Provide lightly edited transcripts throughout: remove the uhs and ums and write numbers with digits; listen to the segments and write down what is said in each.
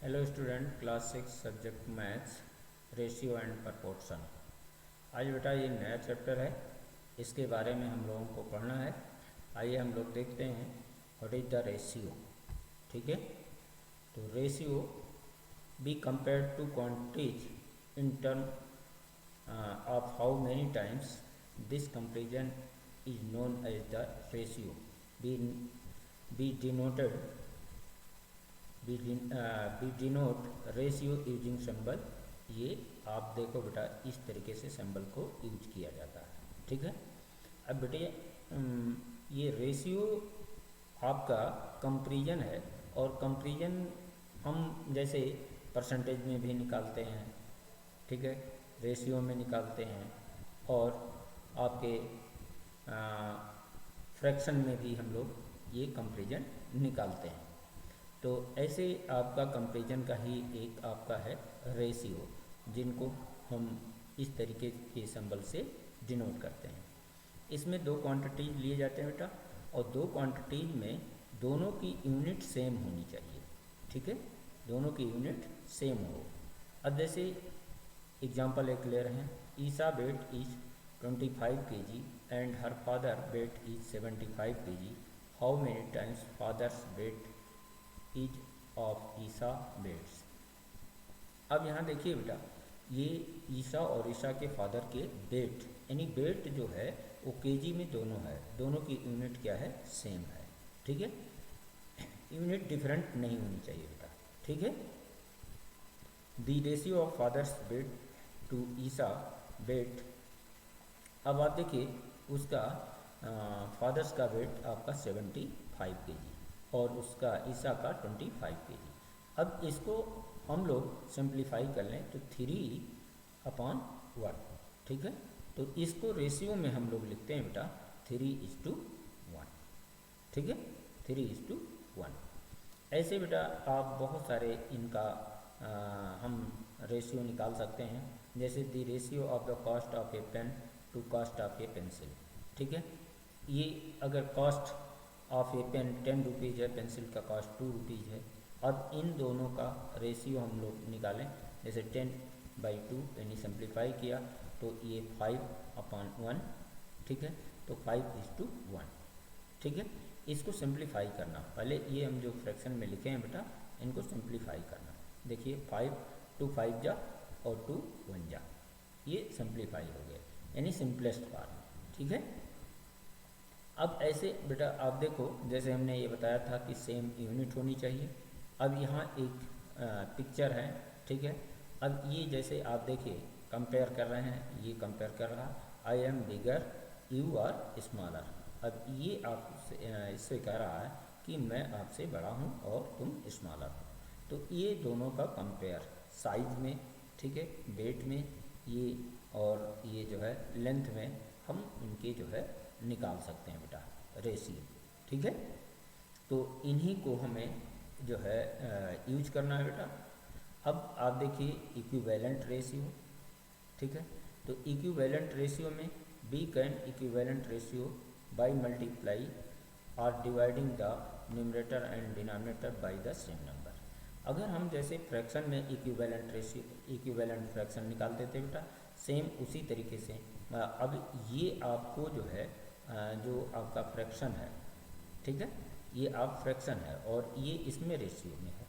Hello student, class 6 subject maths, ratio and proportion. आज बेटा ये नया चैप्टर है, इसके बारे में हम लोगों को पढ़ना है। आइए हम लोग देखते हैं व्हाट इज द रेशियो। ठीक है, तो ratio be compared to quantities in term of how many times this comparison is known as the ratio. Be denoted we denote ratio using symbol. ये आप देखो बेटा, इस तरीके से सिंबल को यूज किया जाता है। ठीक है, अब बेटे ये रेशियो आपका कंपेरिजन है, और कंपेरिजन हम जैसे परसेंटेज में भी निकालते हैं, ठीक है, रेशियो में निकालते हैं, और आपके फ्रैक्शन में भी हम लोग ये कंपेरिजन निकालते हैं। तो ऐसे आपका कंपेरिजन का ही एक आपका है रेशियो, जिनको हम इस तरीके के सिंबल से डिनोट करते हैं। इसमें दो क्वांटिटीज लिए जाते हैं बेटा, और दो क्वांटिटीज में दोनों की यूनिट सेम होनी चाहिए। ठीक है, दोनों की यूनिट सेम हो। अब जैसे एग्जांपल एक ले रहे हैं, Isa weight is 25 kg and her father weight is 75 kg। How many times father's weight is of Isa weights. अब यहाँ देखिए बेटा, ये ईसा और ईसा के फादर के वेट, यानी वेट जो है वो केजी में दोनों है, दोनों की यूनिट क्या है, सेम है। ठीक है, यूनिट डिफरेंट नहीं होनी चाहिए बेटा। ठीक है, the ratio of father's weight to Isa's weight. अब आप देखिए उसका फादर्स का वेट आपका 75 kg और उसका ईसा का 25 kg। अब इसको हम लोग सिंप्लीफाई कर लें तो 3/1। ठीक है, तो इसको रेशियो में हम लोग लिखते हैं बेटा 3:1। ठीक है, 3:1। ऐसे बेटा आप बहुत सारे इनका हम रेशियो निकाल सकते हैं, जैसे the ratio of the cost of a pen to cost of a pencil. ठीक है, ये अगर cost of a pen 10 rupees है, पेंसिल का कॉस्ट 2 रुपीज़ है। अब इन दोनों का रेशियो हम लोग निकालें, जैसे 10/2 यानी सिंप्लीफाई किया तो ये 5/1। ठीक है, तो 5:1। ठीक है, इसको सिंप्लीफाई करना, पहले ये हम जो फ्रैक्शन में लिखे हैं बेटा, इनको सिंप्लीफाई करना। देखिए 5 2 5 जा और 2 1 जा, ये सिंप्लीफाई हो गए, यानी सिंपलेस्ट फॉर्म। ठीक है, अब ऐसे बेटा आप देखो, जैसे हमने ये बताया था कि सेम यूनिट होनी चाहिए। अब यहाँ एक पिक्चर है। ठीक है, अब ये जैसे आप देखिए कंपेयर कर रहे हैं, ये कंपेयर कर रहा, I am bigger you are smaller. अब ये आप इससे कह रहा है कि मैं आपसे बड़ा हूँ और तुम स्मॉलर हो। तो ये दोनों का कंपेयर साइज में, ठीक है, वेट में, ये और ये जो है लेंथ में, हम इनके जो है निकाल सकते हैं बेटा रेशियो। ठीक है, तो इन्हीं को हमें जो है यूज करना है बेटा। अब आप देखिए इक्विवेलेंट रेशियो। ठीक है, तो इक्विवेलेंट रेशियो में we can equivalent ratio by multiply और dividing the numerator and denominator by the same number. अगर हम जैसे फ्रैक्शन में इक्विवेलेंट रेशियो, इक्विवेलेंट फ्रैक्शन निकालते थे बेटा, सेम उसी तरीके से अब ये आपको जो है जो आपका फ्रैक्शन है, ठीक है, ये आप फ्रैक्शन है और ये इसमें रेशियो में है।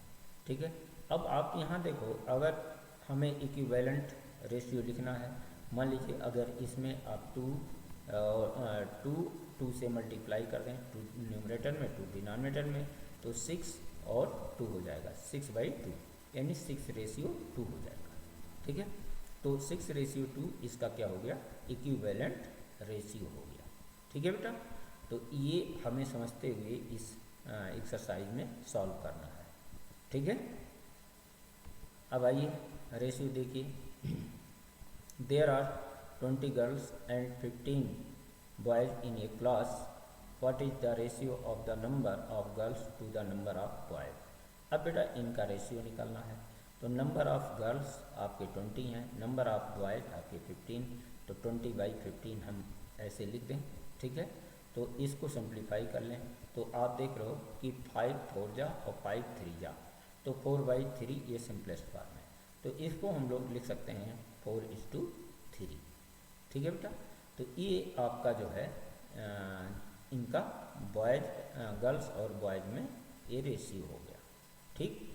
ठीक है, अब आप यहाँ देखो, अगर हमें इक्विवेलेंट रेशियो लिखना है, मान लीजिए अगर इसमें आप 2 से मल्टीप्लाई कर दें, 2 न्यूमरेटर में 2 डिनोमिनेटर में, तो 6 और 2 हो जाएगा, 6/2 यानी 6:2 हो जाएगा। ठीक है, तो 6:2 इसका क्या हो गया, इक्विवेलेंट रेशियो हो गया। ठीक है बेटा, तो ये हमें समझते हुए इस एक्सरसाइज में सॉल्व करना है। ठीक है, अब आइए रेशियो देखिए। There are 20 girls and 15 boys in a class. What is the ratio of the number of girls to the number of boys. अब बेटा इनका रेशियो निकालना है, तो नंबर ऑफ गर्ल्स आपके 20 हैं, नंबर ऑफ बॉयज़ आपके 15, तो 20/15 हम ऐसे लिख दें। ठीक है, तो इसको सिंप्लीफाई कर लें, तो आप देख रहे हो कि 5 4 जा और 5 3 जा, तो 4/3 ये सिंपलेस्ट फॉर्म है। तो इसको हम लोग लिख सकते हैं 4:3। ठीक है बेटा। तो ये आपका जो है इनका बॉयज गर्ल्स और बॉयज में ये रेशियो हो गया। ठीक।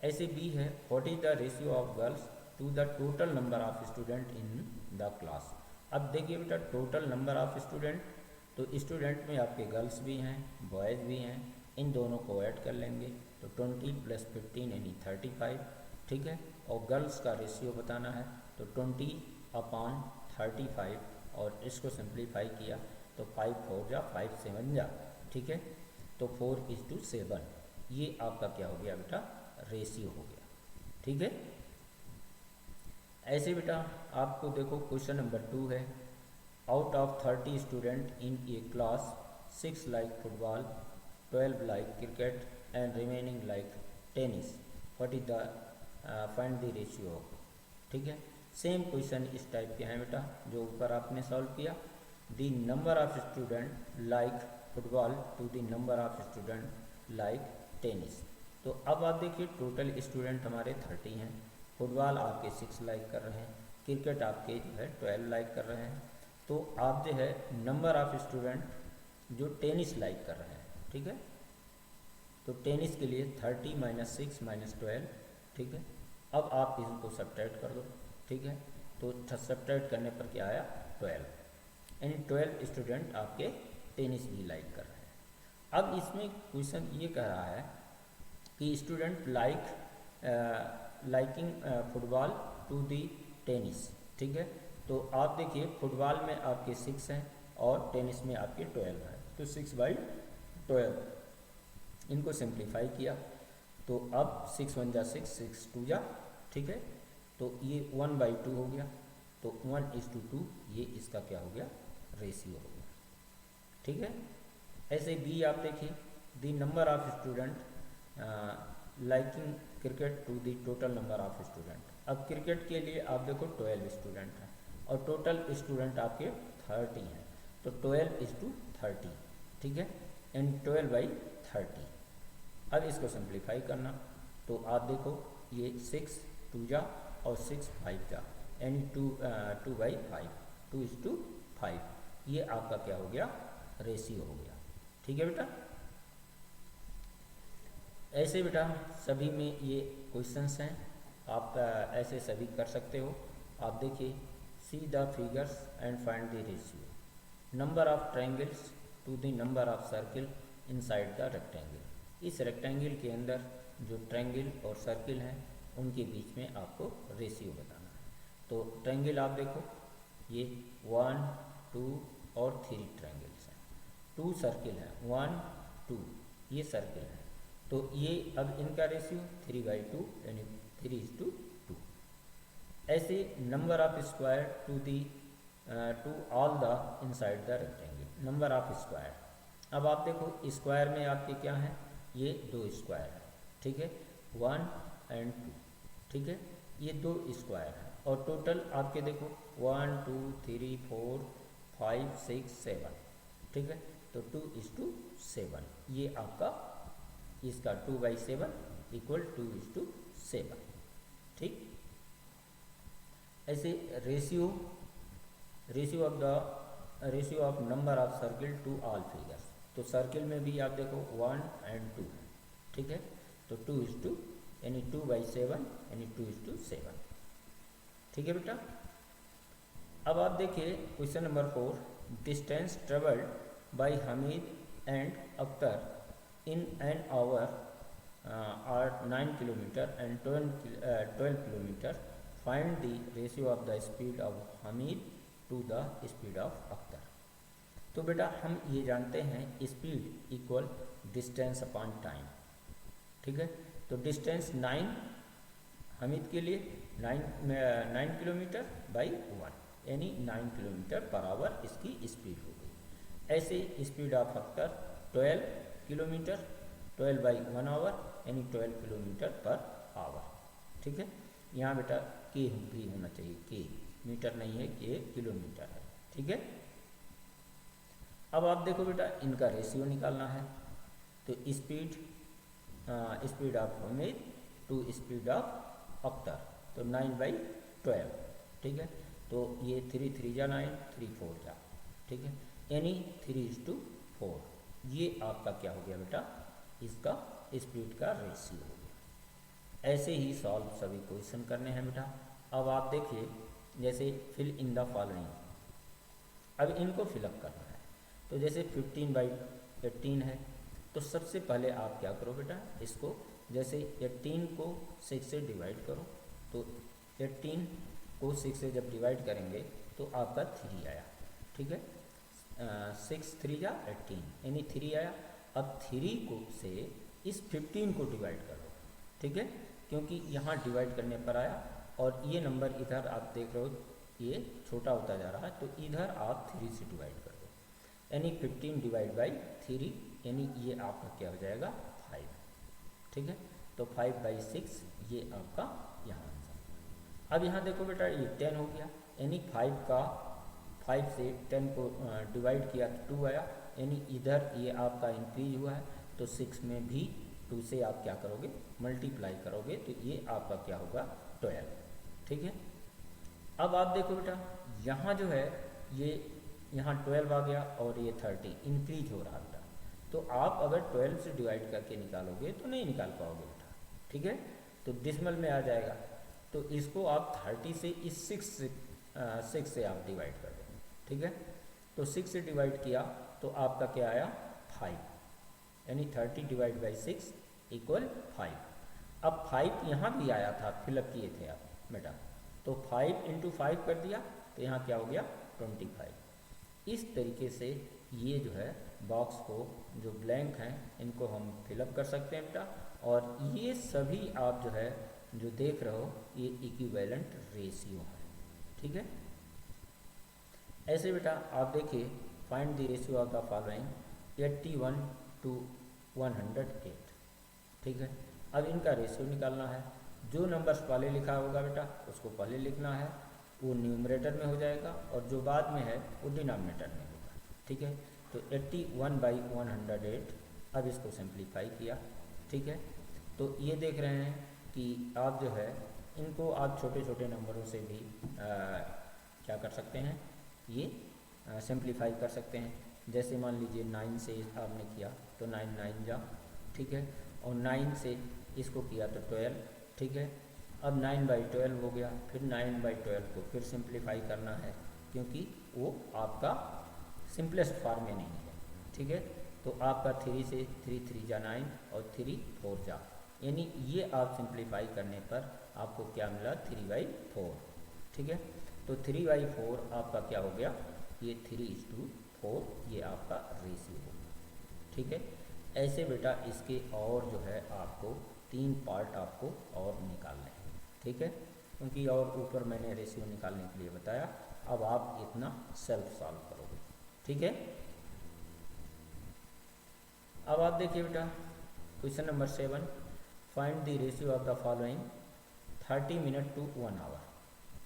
ऐसे बी है, what is the ratio of girls to the total number of student in the class. अब देखिए बेटा, टोटल नंबर ऑफ स्टूडेंट, तो स्टूडेंट में आपके गर्ल्स भी हैं बॉयज़ भी हैं, इन दोनों को ऐड कर लेंगे तो 20 + 15 यानी 35। ठीक है। और गर्ल्स का रेशियो बताना है तो 20/35 और इसको सिंप्लीफाई किया तो 5 4 जा 5 7 जा। ठीक है। तो 4:7 ये आपका क्या हो गया बेटा, रेशियो हो गया। ठीक है। ऐसे बेटा आपको देखो क्वेश्चन नंबर 2 है, out of 30 student in a class 6 like football, 12 like cricket and remaining like tennis, what is the find the ratio. ठीक है। सेम क्वेश्चन इस टाइप के हैं बेटा जो ऊपर आपने सॉल्व किया। The number of student like football to the number of student like tennis. तो अब आप देखिए टोटल स्टूडेंट हमारे 30 हैं, फुटबॉल आपके 6 लाइक कर रहे हैं, क्रिकेट आपके जो है 12 लाइक कर रहे हैं। तो आप जो है नंबर ऑफ स्टूडेंट जो टेनिस लाइक कर रहे हैं। ठीक है। तो टेनिस के लिए 30 - 6 - 12। ठीक है। अब आप इसको सब्ट्रैक्ट कर दो। ठीक है। तो सब्ट्रैक्ट करने पर क्या आया, 12, यानी 12 स्टूडेंट आपके टेनिस भी लाइक कर रहे हैं। अब इसमें क्वेश्चन ये कह रहा है कि student liking football to the tennis. ठीक है। तो आप देखिए फुटबॉल में आपके 6 हैं और टेनिस में आपके 12 है, तो 6/12 इनको सिंप्लीफाई किया तो अब 6 1 जा 6, 6 2 जा। ठीक है। तो ये 1/2 हो गया, तो 1:2 ये इसका क्या हो गया, रेशियो हो गया। ठीक है। ऐसे बी आप देखिए, the number of student liking cricket to the total number of student. अब क्रिकेट के लिए आप देखो 12 स्टूडेंट हैं और टोटल स्टूडेंट आपके 30 हैं, तो 12:30। ठीक है। एंड 12/30। अब इसको सिंप्लीफाई करना तो आप देखो ये 6 2 जा और 6 5 जा, यानी 2/5, 2:5 ये आपका क्या हो गया, रेशियो हो गया। ठीक है बेटा। ऐसे बेटा सभी में ये क्वेश्चंस हैं, आप ऐसे सभी कर सकते हो। आप देखिए, see the figures and find the ratio. Number of triangles to the number of circle inside the rectangle. इस रेक्टेंगल के अंदर जो ट्रायंगल और सर्किल हैं उनके बीच में आपको रेशियो बताना है। तो ट्रायंगल आप देखो, ये 1 2 और 3 ट्रायंगल्स हैं, 2 सर्किल हैं, 1 2 ये सर्किल है। तो ये अब इनका रेशियो 3/2 यानी 3:2। ऐसे number of square to all the inside the rectangle, number of square. अब आप देखो स्क्वायर में आपके क्या हैं, ये 2 स्क्वायर है। ठीक है। 1 और 2। ठीक है। ये 2 स्क्वायर हैं और टोटल आपके देखो 1 2 3 4 5 6 7। ठीक है। तो 2:7 ये आपका इसका 2/7 = 2:7। ठीक। ऐसे ratio of number of circle to all figures. तो सर्किल में भी आप देखो 1 और 2 है। ठीक है। तो 2:, यानी 2/7 यानी 2:7। ठीक है बेटा। अब आप देखिए question number 4, distance travelled by Hamid and Akhtar in an hour are 9 kilometre and 12 kilometre. Find the ratio of the speed of Hamid to the speed of Akhtar. तो बेटा हम ये जानते हैं speed equal distance upon time. ठीक है। तो डिस्टेंस 9 हमीद के लिए 9 किलोमीटर बाई 1 यानी 9 किलोमीटर पर आवर इसकी स्पीड हो गई। ऐसे speed of Akhtar 12 kilometre, 12/1 hour यानी 12 किलोमीटर पर आवर। ठीक है। यहाँ बेटा के भी होना चाहिए, के मीटर नहीं है, के किलोमीटर है। ठीक है। अब आप देखो बेटा इनका रेशियो निकालना है। तो speed speed of Hamid to speed of Akhtar, तो 9/12, ठीक है। तो ये 3 3 जा 9, 3 4 जा, ठीक है, यानी 3:4, ये आपका क्या हो गया बेटा, इसका स्पीड का रेशियो हो गया। ऐसे ही सॉल्व सभी क्वेश्चन करने हैं बेटा। अब आप देखिए, जैसे फिल इन द फॉलोइंग, अब इनको फिलअप करना है। तो जैसे 15/18 है, तो सबसे पहले आप क्या करो बेटा, इसको जैसे 18 को 6 से डिवाइड करो, तो 18 को 6 से जब डिवाइड करेंगे तो आपका 3 आया, ठीक है। 6 3 जा 18, यानी 3 आया। अब 3 को से इस 15 को डिवाइड कर दो, ठीक है, क्योंकि यहाँ डिवाइड करने पर आया, और ये नंबर इधर आप देख रहे हो ये छोटा होता जा रहा है, तो इधर आप 3 से डिवाइड कर दो, यानी 15/3, यानी ये आपका क्या हो जाएगा 5, ठीक है। तो 5/6 ये आपका यहाँ आंसर। अब यहाँ देखो बेटा, ये 10 हो गया, यानी 5 से 10 को डिवाइड किया तो 2 आया, यानी इधर ये आपका इंक्रीज हुआ है, तो 6 में भी 2 से आप क्या करोगे, मल्टीप्लाई करोगे, तो ये आपका क्या होगा 12, ठीक है। अब आप देखो बेटा, यहाँ जो है ये यहाँ 12 आ गया, और ये 30 इंक्रीज हो रहा बेटा, तो आप अगर 12 से डिवाइड करके निकालोगे तो नहीं निकाल पाओगे बेटा, ठीक है। तो डिसमल में आ जाएगा, तो इसको आप 30 से इस 6 से आप डिवाइड कर देंगे, ठीक है। तो 6 से डिवाइड किया तो आपका क्या आया 5, यानी 30/6 = 5। अब 5 यहाँ भी आया था, फिलअप किए थे आप बेटा, तो 5 × 5 कर दिया, तो यहाँ क्या हो गया 25। इस तरीके से ये जो है बॉक्स को जो ब्लैंक हैं इनको हम फिलअप कर सकते हैं बेटा, और ये सभी आप जो है जो देख रहे हो ये इक्विवेलेंट रेशियो है, ठीक है। ऐसे बेटा आप देखिए, find the ratio of the following 81 to 108, ठीक है। अब इनका रेशियो निकालना है। जो नंबर्स पहले लिखा होगा बेटा उसको पहले लिखना है, वो न्यूमरेटर में हो जाएगा, और जो बाद में है वो डिनोमिनेटर में होगा, ठीक है। तो 81/108, अब इसको सिंप्लीफाई किया, ठीक है। तो ये देख रहे हैं कि आप जो है इनको आप छोटे छोटे नंबरों से भी क्या कर सकते हैं, ये सिंप्लीफाई कर सकते हैं। जैसे मान लीजिए 9 से आपने किया तो 9 9 जा, ठीक है, और 9 से इसको किया तो 12, ठीक है। अब 9/12 हो गया, फिर 9/12 को फिर सिंप्लीफाई करना है, क्योंकि वो आपका सिंपलेस्ट फॉर्म में नहीं है, ठीक है। तो आपका 3 से 3 3 जा 9 और 3 4 जा, यानी ये आप सिंप्लीफाई करने पर आपको क्या मिला 3/4, ठीक है। तो 3/4 आपका क्या हो गया, ये 3:4, ये आपका रेशियो हो गया, ठीक है। ऐसे बेटा इसके और जो है आपको 3 पार्ट आपको और निकालने हैं, ठीक है, क्योंकि और ऊपर मैंने रेशियो निकालने के लिए बताया। अब आप इतना सेल्फ सॉल्व करोगे, ठीक है। अब आप देखिए बेटा question number 7, find the ratio of the following 30 minute to 1 hour.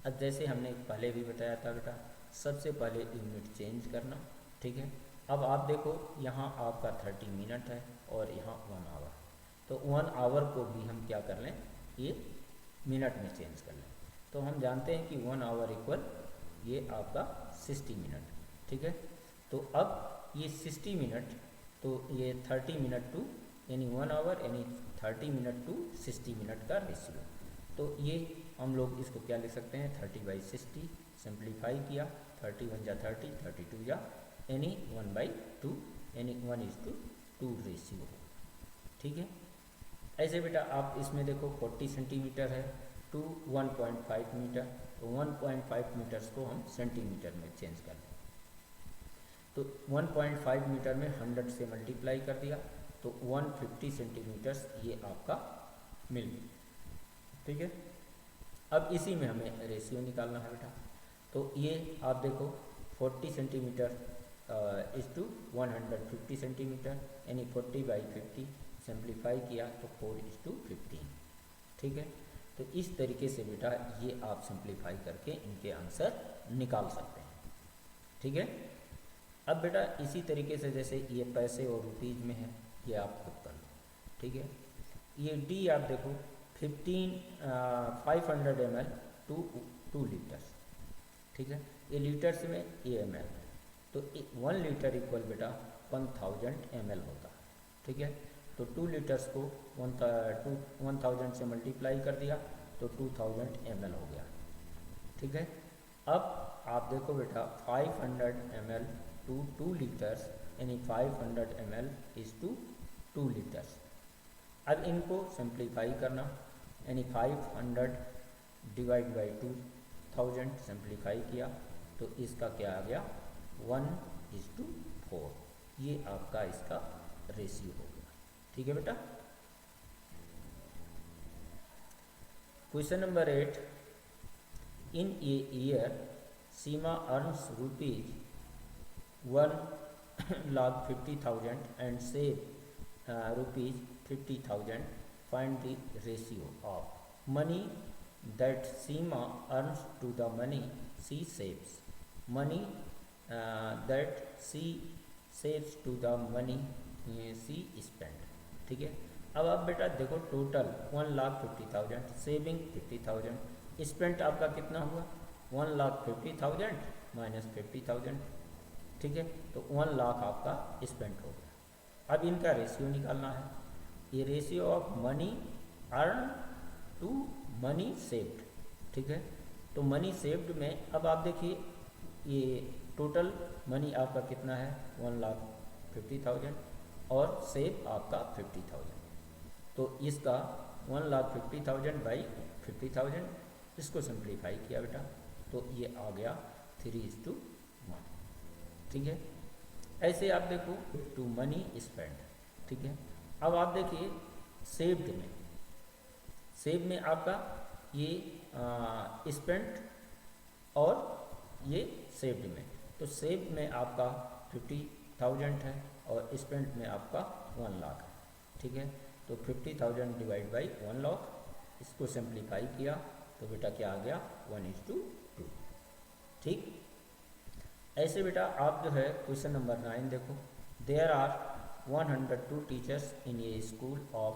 अब जैसे हमने पहले भी बताया था बेटा, सबसे पहले यूनिट चेंज करना, ठीक है। अब आप देखो यहाँ आपका 30 मिनट है और यहाँ 1 आवर, तो 1 आवर को भी हम क्या कर लें, ये मिनट में चेंज कर लें। तो हम जानते हैं कि 1 आवर इक्वल ये आपका 60 मिनट, ठीक है। तो अब ये 60 मिनट, तो ये 30 मिनट टू यानी 1 आवर यानी 30 मिनट टू 60 मिनट का रेशियो। तो ये हम लोग इसको क्या लिख सकते हैं 30/60, सिंप्लीफाई किया, 31 जा 30, 32 जा, यानी 1/2, यानी 1:2 रेशियो, ठीक है। ऐसे बेटा आप इसमें देखो 40 सेंटीमीटर है टू 1.5 मीटर, तो 1.5 मीटर्स को हम सेंटीमीटर में चेंज कर दें, तो 1.5 मीटर में 100 से मल्टीप्लाई कर दिया, तो 150 सेंटीमीटर्स ये आपका मिल गया, ठीक है। अब इसी में हमें रेशियो निकालना है बेटा, तो ये आप देखो 40 सेंटीमीटर इस टू 150 सेंटीमीटर, यानी 40/50, सिंप्लीफाई किया तो 4:15, ठीक है। तो इस तरीके से बेटा ये आप सिंप्लीफाई करके इनके आंसर निकाल सकते हैं, ठीक है। अब बेटा इसी तरीके से जैसे ये पैसे और रुपीज़ में है, ये आप खुद कर लो, ठीक है। ये डी आप देखो 500 ml टू 2 लीटर्स, ठीक है। ये लीटर्स में ये ml है, तो 1 लीटर इक्वल बेटा 1000 ml होता है, ठीक है। तो 2 लीटर्स को 1000 से मल्टीप्लाई कर दिया तो 2000 ml हो गया, ठीक है। अब आप देखो बेटा 500 ml टू 2 लीटर्स यानी 500 ml इज टू 2 लीटर्स। अब इनको सिंप्लीफाई करना, यानी 500 डिवाइड बाई 2000 सिंप्लीफाई किया तो इसका क्या आ गया 1:4। ये आपका इसका रेशियो हो गया, ठीक है बेटा। Question number 8, in a year Seema earns ₹1,50,000 and save ₹50,000. Find the ratio of money that Seema earns to the money she saves. Money that she saves to the money she spent, ठीक है। अब आप बेटा देखो total 1,50,000, saving 50,000, spent आपका कितना हुआ 1,50,000 minus 50,000, ठीक है। तो 1,00,000 आपका स्पेंट हो गया। अब इनका रेशियो निकालना है, ये ratio of money earn to money saved, ठीक है। तो मनी सेव्ड में अब आप देखिए ये टोटल मनी आपका कितना है 1,50,000 और सेव आपका 50,000, तो इसका 1,50,000 बाई 50,000 इसको सिंप्लीफाई किया बेटा तो ये आ गया 3:1, ठीक है। ऐसे आप देखो टू मनी स्पेंड, ठीक है। अब आप देखिए सेव्ड में, सेव में आपका ये स्पेंट और ये सेव्ड में, तो सेव में आपका 50,000 है और स्पेंट में आपका 1,00,000 है, ठीक है। तो 50,000 डिवाइड बाई 1,00,000 इसको सिंप्लीफाई किया तो बेटा क्या आ गया 1:2, ठीक। ऐसे बेटा आप जो है क्वेश्चन नंबर 9 देखो, there are 102 teachers in a school of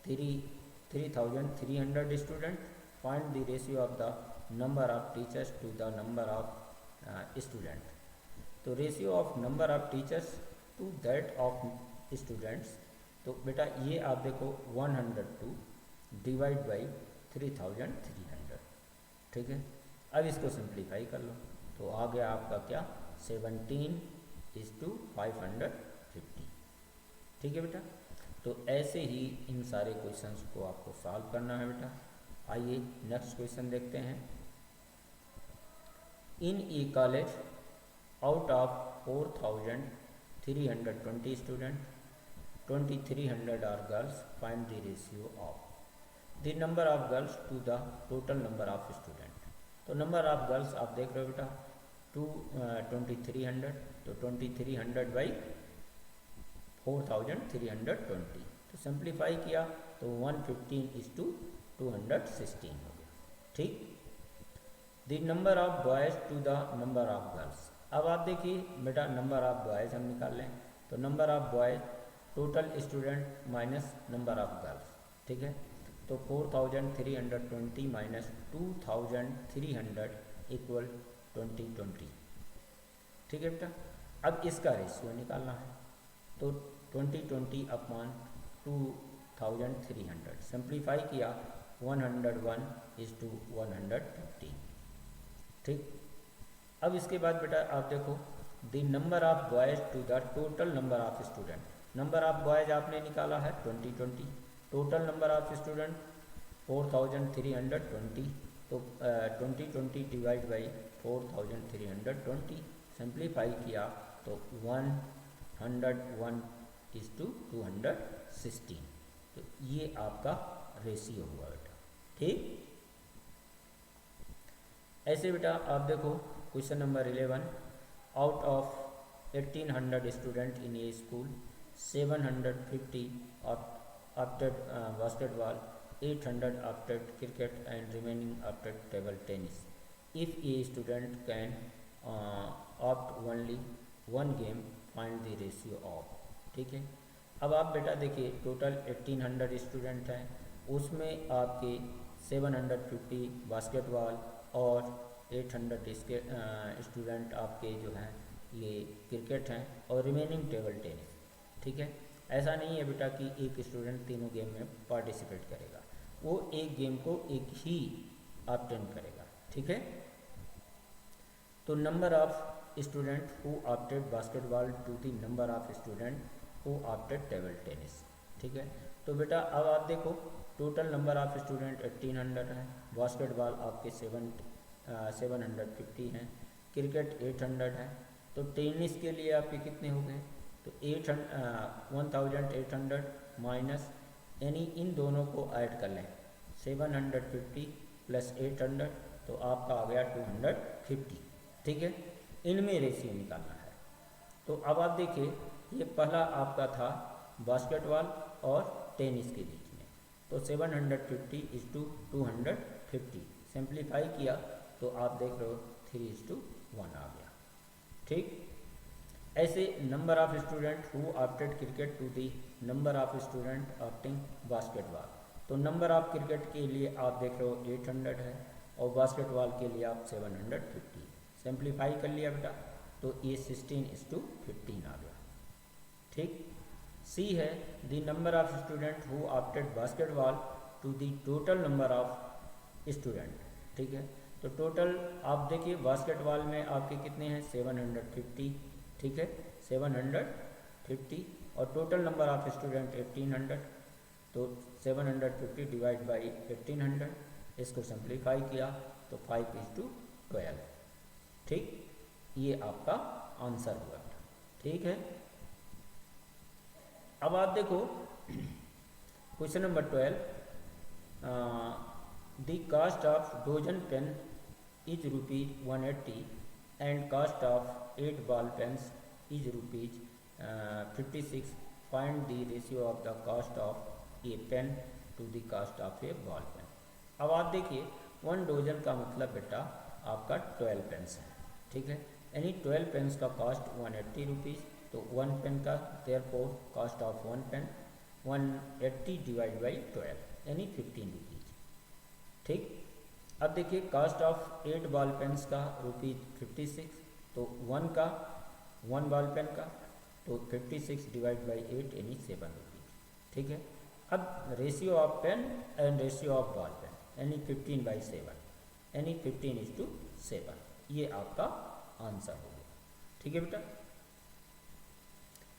3,300 student, find the ratio of the number of teachers to the number of student. तो ratio of number of teachers to that of students, तो बेटा ये आप देखो 102 divide by 3,300, ठीक है। अब इसको सिंप्लीफाई कर लो तो आ गया आपका क्या 17:550, ठीक है बेटा। तो ऐसे ही इन सारे क्वेश्चंस को आपको सॉल्व करना है बेटा। आइए नेक्स्ट क्वेश्चन देखते हैं। In a college out of 4,320 student 2,300 are girls, find the ratio of the number of girls to the total number of student. तो नंबर ऑफ गर्ल्स आप देख रहे हो बेटा 2,300, तो 2,300 बाई 4,320, तो सिंप्लीफाई किया तो 115:216 हो गया, ठीक। The number of boys to the number of girls, अब आप देखिए बेटा नंबर ऑफ बॉयज़ हम निकाल लें तो number of boys total student minus number of girls, ठीक है। तो 4,320 माइनस 2,300 इक्वल 2020, ठीक है बेटा। अब इसका रेशियो निकालना है तो 2020 अपॉन 2,300 सिंप्लीफाई किया 101:115, ठीक। अब इसके बाद बेटा आप देखो the number of boys to the total number of student, number of boys आपने निकाला है 2020, टोटल नंबर ऑफ स्टूडेंट 4,320, तो 2020 डिवाइड बाई 4,320 सिंप्लीफाई किया तो 101:216, तो ये आपका रेशियो हुआ बेटा, ठीक। ऐसे बेटा आप देखो question number 11, out of 1,800 student in a school 750 opted basketball, 800 opted cricket and remaining opted table tennis. If a student can opt only one game, find the ratio of, ठीक है। अब आप बेटा देखिए टोटल 1800 स्टूडेंट हैं, उसमें आपके 750 basketball और 800 स्टूडेंट आपके जो हैं ये क्रिकेट हैं और रिमेनिंग टेबल टेनिस। ठीक है, ऐसा नहीं है बेटा कि एक स्टूडेंट तीनों गेम में पार्टिसिपेट करेगा, वो एक गेम को एक ही अटेंड करेगा। ठीक है, तो number of student who opted basketball to the number of student who opted table tennis. ठीक है, तो बेटा अब आप देखो टोटल नंबर ऑफ स्टूडेंट 1800 हैं, बास्केटबॉल आपके 750 हैं, क्रिकेट 800 है, तो टेनिस के लिए आपके कितने हो गए, तो 1800 माइनस यानी इन दोनों को ऐड कर लें 750 प्लस 800 तो आपका आ गया 250। ठीक है, इनमें रेशियो निकालना है। तो अब आप देखिए ये पहला आपका था बास्केटबॉल और टेनिस के बीच में, तो 750:250 सिंप्लीफाई किया तो आप देख रहे हो 3:1 आ गया। ठीक, ऐसे number of student who opted cricket to the number of student opting basketball, तो नंबर ऑफ क्रिकेट के लिए आप देख रहे हो 800 है और बास्केटबॉल के लिए आप 750 सिंप्लीफाई कर लिया बेटा, तो ये 16:15 आ गया। ठीक, सी है the number of student who opted basketball to the total number of student. ठीक है, तो टोटल आप देखिए बास्केटबॉल में आपके कितने हैं 750। ठीक है, 750 और टोटल नंबर ऑफ स्टूडेंट 1800, तो 750 डिवाइड बाई 1800, इसको सिंप्लीफाई किया तो 5:12। ठीक, ये आपका आंसर हुआ। ठीक है, अब आप देखो question number 12, the cost of dozen pen is ₹180 and cost of 8 ball pens is ₹56। Find the ratio of the cost of a pen to the cost of a ball pen. अब आप देखिए 1 dozen का मतलब बेटा आपका 12 pens है। ठीक है, यानी 12 पेन्स का कॉस्ट 180 रुपीज़, तो 1 पेन का therefore cost of 1 pen 180 divide by 12 यानी 15 रुपीज़। ठीक, अब देखिए कॉस्ट ऑफ 8 बॉल पेन्स का ₹56, तो 1 बॉल पेन का तो 56 डिवाइड बाई 8 यानी 7 रुपीज़। ठीक है, अब ratio of pen and ratio of ball pen यानी 15/7 यानी 15:7, ये आपका आंसर हो गया। ठीक है बेटा,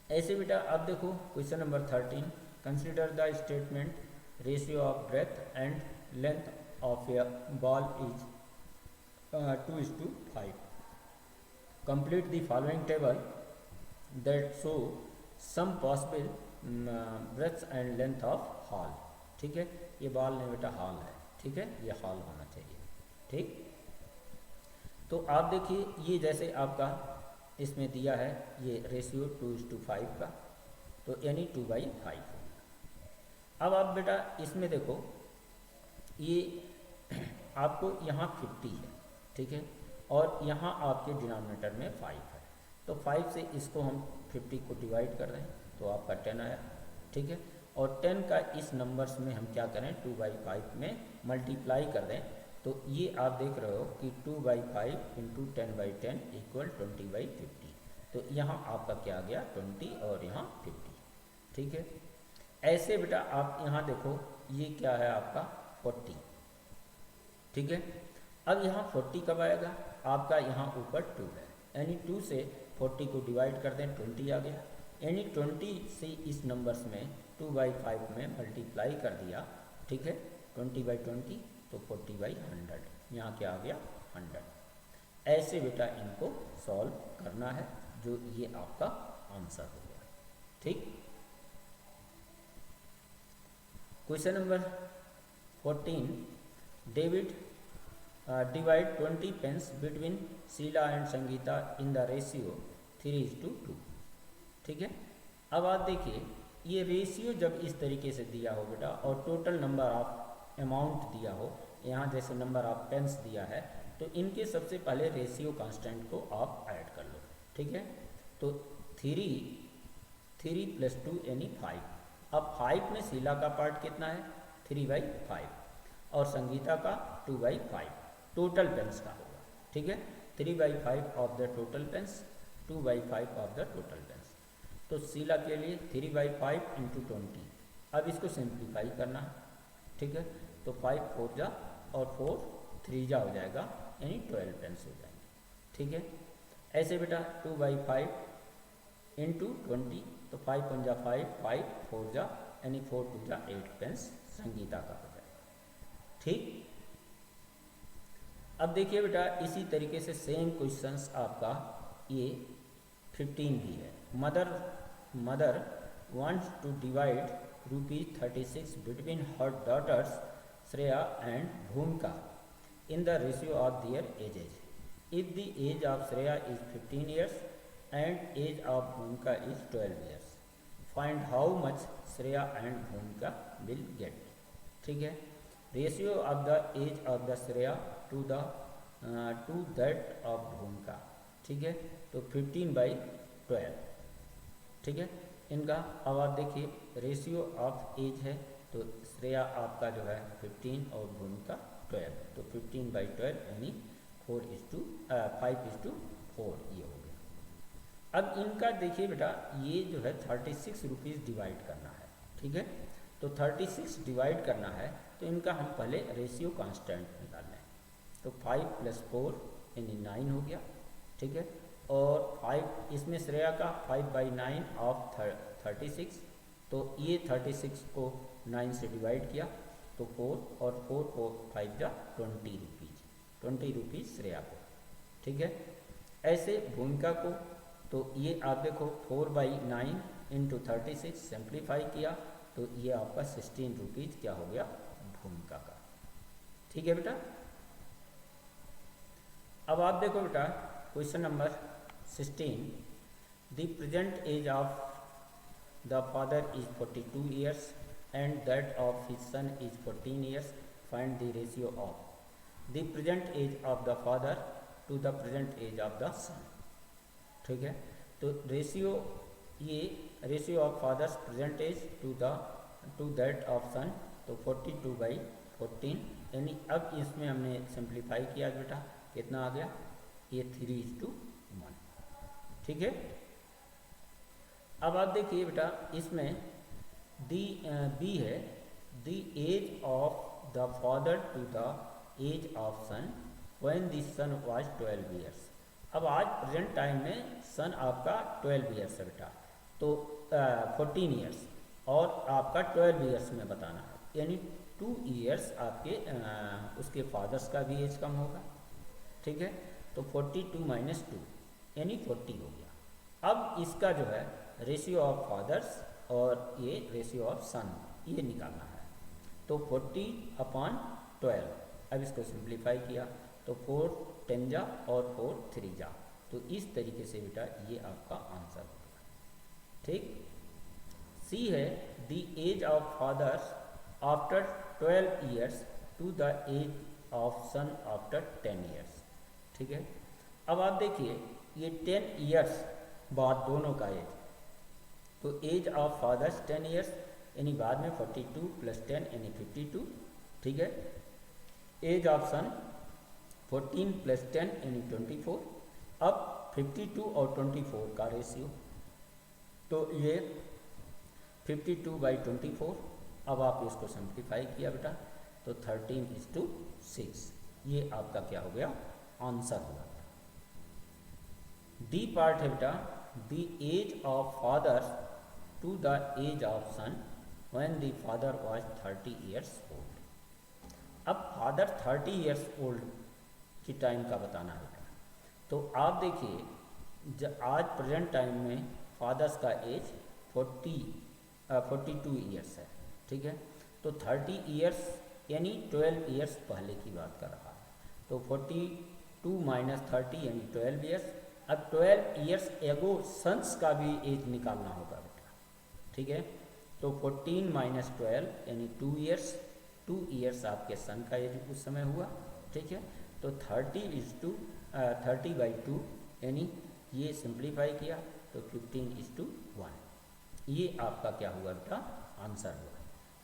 ऐसे बेटा अब देखो question number 13, consider the statement ratio of breadth and length of a ball is 2:5। Complete the following table that show some possible breadth and length of hall. ठीक है, ये बॉल नहीं बेटा हॉल है। ठीक है, ये हॉल होना चाहिए। ठीक, तो आप देखिए ये जैसे आपका इसमें दिया है ये रेशियो 2:5 का, तो यानी 2/5। अब आप बेटा इसमें देखो ये आपको यहाँ 50 है। ठीक है, और यहाँ आपके डिनोमिनेटर में 5 है, तो 5 से इसको हम 50 को डिवाइड कर रहे हैं तो आपका 10 आया। ठीक है, और 10 का इस नंबर्स में हम क्या करें 2/5 में मल्टीप्लाई कर दें, तो ये आप देख रहे हो कि 2/5 इंटू 10/10 इक्वल 20/50, तो यहाँ आपका क्या आ गया 20 और यहाँ 50। ठीक है, ऐसे बेटा आप यहाँ देखो ये क्या है आपका 40। ठीक है, अब यहाँ 40 कब आएगा आपका, यहाँ ऊपर 2 है यानी 2 से 40 को डिवाइड कर दें 20 आ गया, यानी 20 से इस नंबर्स में 2/5 में मल्टीप्लाई कर दिया। ठीक है, 20/20 तो 40/100, यहाँ क्या आ गया 100। ऐसे बेटा इनको सॉल्व करना है, जो ये आपका आंसर हो गया। ठीक, question number 14, David divide 20 pens between Sheila and Sangeeta in the ratio 3:2। ठीक है, अब आप देखिए ये रेशियो जब इस तरीके से दिया हो बेटा और टोटल नंबर ऑफ अमाउंट दिया हो, यहाँ जैसे नंबर ऑफ पेन्स दिया है, तो इनके सबसे पहले रेशियो कांस्टेंट को आप ऐड कर लो। ठीक है, तो 3 + 2 यानी 5। अब 5 में शीला का पार्ट कितना है, 3/5 और संगीता का 2/5 टोटल पेन्स का होगा। ठीक है, 3/5 of the total pens, 2/5 of the total pens. तो शीला के लिए 3/5 × 20। अब इसको सिंप्लीफाई करना है। ठीक है, तो 5 4 जा और 4 3 जा हो जाएगा, यानी 12 पेन्स हो जाएंगे। ठीक है, ऐसे बेटा 2/5 × 20, तो 5 × 5 5 4 जा यानी 4 2 जा 8 पेन्स संगीता का हो जाएगा। ठीक, अब देखिए बेटा इसी तरीके से सेम क्वेश्चंस आपका ये 15 भी है। Mother wants to divide ₹36 between her daughters Shreya and Bhumika in the ratio of their ages. If the age of Shreya is 15 years and age of Bhumika is 12 years, find how much Shreya and Bhumika will get. ठीक है, ratio of the age of the Shreya to that of Bhumika. ठीक है, तो 15/12। ठीक है, इनका अब आप देखिए रेशियो ऑफ एज है, तो श्रेया आपका जो है 15 और भूमिका 12, तो 15/12 यानी 5:4 ये हो गया। अब इनका देखिए बेटा ये जो है 36 रुपीज़ डिवाइड करना है। ठीक है, तो 36 डिवाइड करना है, तो इनका हम पहले रेशियो कांस्टेंट निकाल लें। तो 5 + 4 यानी 9 हो गया। ठीक है, और 5 इसमें श्रेया का 5/9 ऑफ 36, तो ये 36 को 9 से डिवाइड किया तो 4 और 4 को 5 जा 20 रुपीज़, 20 रुपीज़ श्रेया को। ठीक है, ऐसे भूमिका को तो ये आप देखो 4/9 × 36 सिंप्लीफाई किया तो ये आपका 16 रुपीज़ क्या हो गया भूमिका का। ठीक है बेटा, अब आप देखो बेटा question number 16, the present age of the father is 42 years and that of his son is 14 years. Find the ratio of the present age of the father to the present age of the son. ठीक है, तो ratio ये ratio of father's present age to that of son, तो 42/14 यानी अब इसमें हमने simplify किया बेटा, कितना आ गया ये 3:1। ठीक है, अब आप देखिए बेटा इसमें बी है the age of the father to the age of son when the son was 12 years। अब आज प्रेजेंट टाइम में सन आपका 12 years है बेटा, तो 14 years और आपका 12 years में बताना है, यानी 2 years आपके उसके फादर्स का भी एज कम होगा। ठीक है, तो 42 - 2 यानी 40 हो गया। अब इसका जो है रेशियो ऑफ फादर्स और ये रेशियो ऑफ सन ये निकालना है, तो 40/12। अब इसको सिंप्लीफाई किया तो 4 10 जा और 4 3 जा, तो इस तरीके से बेटा ये आपका आंसर होगा। ठीक, सी है the age of fathers after 12 years to the age of son after 10 years। ठीक है, अब आप देखिए ये 10 years बाद दोनों का एज, तो एज ऑफ फादर्स 10 years यानी बाद में 42 + 10 यानी 52। ठीक है, एज ऑफ सन 14 + 10 यानी 24। अब 52 और 24 का रेशियो, तो ये 52/24। अब आप इसको सिंप्लीफाई किया बेटा तो 13:6, ये आपका क्या हो गया आंसर हुआ। डी पार्ट है बेटा the age of father to the age of son when the father was 30 years old। अब फादर 30 years old की टाइम का बताना है, तो आप देखिए आज प्रेजेंट टाइम में फादर्स का एज 42 years है। ठीक है, तो 30 years यानी 12 years पहले की बात कर रहा है, तो 42 - 30 यानी 12 years। अब 12 years एगो सन्स का भी एज निकालना होगा बेटा। ठीक है, तो 14 - 12 यानी 2 years, 2 years आपके सन का एज उस समय हुआ। ठीक है, तो 30/2 यानी ये सिंप्लीफाई किया तो 15:1। ये आपका क्या हुआ बेटा, आंसर हुआ।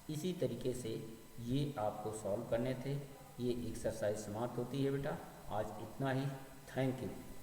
इसी तरीके से ये आपको सॉल्व करने थे। ये एक्सरसाइज समाप्त होती है बेटा। आज इतना ही। Thank you.